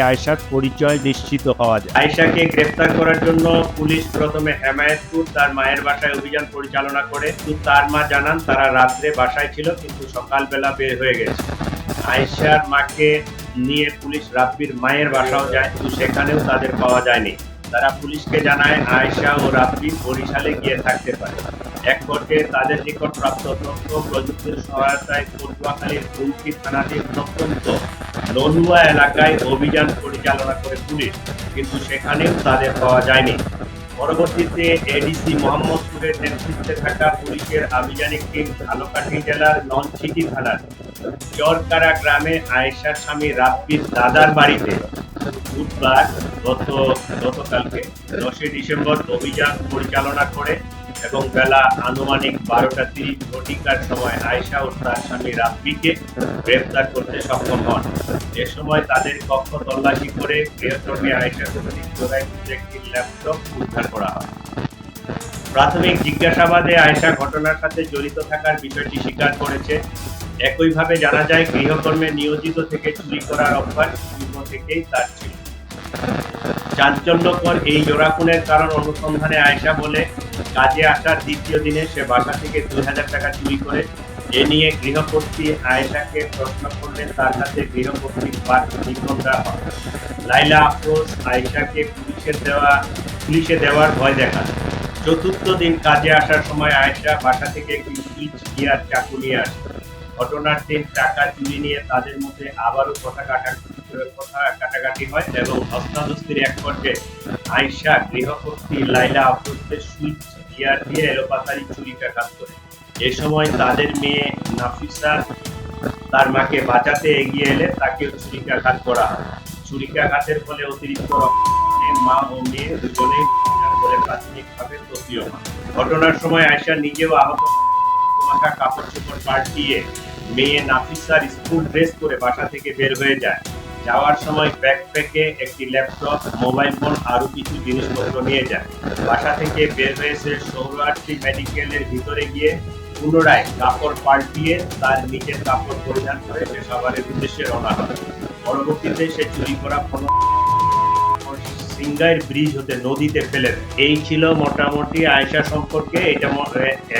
আয়েশার পরিচয় নিশ্চিত হওয়া যায়। আয়েশাকে গ্রেফতার করার জন্য পুলিশ প্রথমে হেমায়েতপুর তার মায়ের বাসায় অভিযান পরিচালনা করে। তার মা জানান তারা রাত্রে বাসায় ছিল কিন্তু সকালবেলা বের হয়ে গেছে। আয়েশার মাকে নিয়ে পুলিশ রাব্বির মায়ের বাসাও যায়, কিন্তু সেখানেও তাদের পাওয়া যায়নি। তারা পুলিশকে জানায় আয়েশা ও রাব্বি বরিশালে গিয়ে থাকতে পারে। এক পর্যায়ে তাদের নিকট প্রাপ্ত তথ্য প্রযুক্তির সহায়তায় পটুয়াখালীর গুলকি থানাধীন প্রত্যন্ত নলুয়া এলাকায় অভিযান পরিচালনা করে পুলিশ, কিন্তু সেখানেও তাদের পাওয়া যায়নি। পরবর্তীতে এডিসি মোহাম্মদপুরের নেতৃত্বে থাকা পুলিশের আভিযানিক টিম ঝালকাঠি জেলার নলছিটি থানার চরকারা গ্রামে আয়েশার স্বামী রাব্বির দাদার বাড়িতে বুধবার গতকালকে 10 ডিসেম্বর অভিযান পরিচালনা করে এবং বেলা আনুমানিক 12:30 ঘটিকার সময় আয়েশা ও তার স্বামী রাব্বিকে গ্রেফতার করতে সক্ষম হন। এ সময় তাদের কক্ষ তল্লাশি করে গৃহকর্মী আয়েশা কর্তৃক জোড়াইপুরে একটি ল্যাপটপ উদ্ধার করা হয়। প্রাথমিক জিজ্ঞাসাবাদে আয়েশা ঘটনার সাথে জড়িত থাকার বিষয়টি স্বীকার করেছে। একইভাবে জানা যায় গৃহকর্মে নিয়োজিত থেকে চুরি করার অভ্যাস পূর্ব থেকেই তার ছিল। চাঞ্চল্যকর এই জোড়া খুনের কারণ অনুসন্ধানে আয়েশা বলে, কাজে আসার দ্বিতীয় দিনে সে বাসা থেকে 2000 টাকা চুরি করে। এ নিয়ে গৃহকর্ত্রী আয়েশাকে প্রশ্ন করলে তার হাতে গৃহকর্ত্রীর নিবন্ধন দেওয়া হয়। লাইলা আফরোজ আয়েশাকে পুলিশে দেওয়ার ভয় দেখান। চতুর্থ দিন কাজে আসার সময় আয়েশা বাসা থেকে একটি সুইচ গিয়ার চাকু নিয়ে আসে। ঘটনার দিন টাকা চুরি নিয়ে তাদের মধ্যে আবারও কথা কাটাকাটি হয় এবং ধস্তাধস্তির এক পর্যায়ে আয়েশা গৃহকর্ত্রী লাইলা আফরোজকে সুইচ গিয়ার দিয়ে এলোপাতাড়ি ছুরিকাঘাত করে। এ সময় তাদের মেয়ে নাফিসা তার মাকে বাঁচাতে এগিয়ে এলে তাকেও ছুরিকাঘাত করা হয়। ছুরিকাঘাতের ফলে অতিরিক্ত রক্তে মা ও মেয়ে দুজনেই প্রাথমিকভাবে প্রতীয়মান। ঘটনার সময় আয়েশা নিজেও আহত কাপড় চোপড় পাল্টিয়ে মেয়ে নাফিসার স্কুল ড্রেস পরে বাসা থেকে বের হয়ে যায়। যাওয়ার সময় ব্যাকপ্যাকে একটি ল্যাপটপ, মোবাইল ফোন আরো কিছু জিনিসপত্র নিয়ে যায়। বাসা থেকে বের হয়েছে সৌরাষ্ট্রী মেডিকেলের ভিতরে গিয়ে পুনরায় কাপড় পাল্টিয়ে তার নিজের কাপড় পরিধান করে সে সাভারের উদ্দেশ্যে রওনা হয়। পরবর্তীতে সে চুরি করা ফোন সিঙ্গাইর ব্রিজ হতে নদীতে ফেলে দেয়। এই ছিল মোটামুটি আয়েশা সম্পর্কে। এটা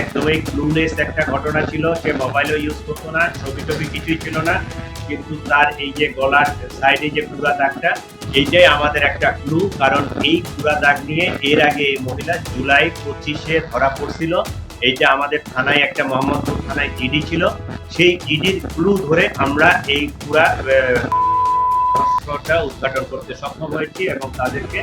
একদমই ক্লুলেস একটা ঘটনা ছিল। সে মোবাইলও ইউজ করতো না, ছবি টবি কিছুই ছিল না, কিন্তু তার এই যে গলার সাইডে যে পুরা দাগটা, এইটাই আমাদের একটা ক্লু। কারণ এই পুরা দাগ নিয়ে এর আগে এই মহিলা জুলাই 25-এ ধরা পড়ছিল। এইটা আমাদের থানায় একটা মোহাম্মদপুর থানায় জিডি ছিল, সেই জিডির ক্লু ধরে আমরা এই পুরা উদ্ঘাটন করতে সক্ষম হয়েছি এবং তাদেরকে